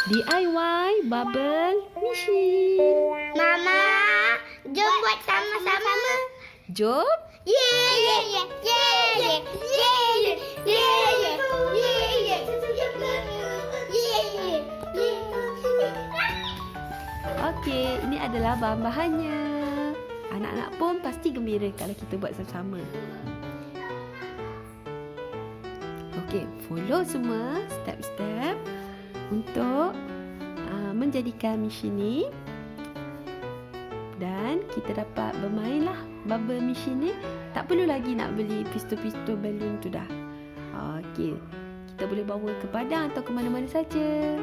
DIY bubble machine. Mama, jom buat sama-sama. Jom. Okey, ini adalah bahan-bahannya. Anak-anak pun pasti gembira kalau kita buat sama-sama. Okey, follow semua step-step untuk menjadikan mesin ni. Dan kita dapat bermainlah bubble machine ni. Tak perlu lagi nak beli pistol-pistol balon tu dah. Okey, kita boleh bawa ke padang atau ke mana-mana saja.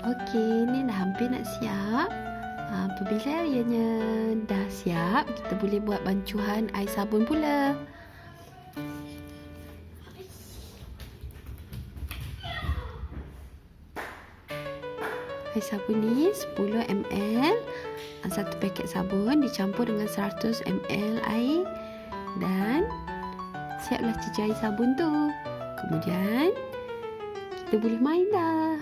Okey, ni dah hampir nak siap. Apabila ianya dah siap, kita boleh buat bancuhan air sabun pula. Air sabun ni 10 ml. Satu paket sabun dicampur dengan 100 ml air. Dan siaplah cicir air sabun tu. Kemudian kita boleh main dah.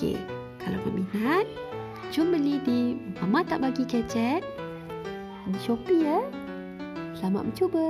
Okey, kalau berminat, jom beli di Mama Tak Bagi Gajet di Shopee ya. Selamat mencuba.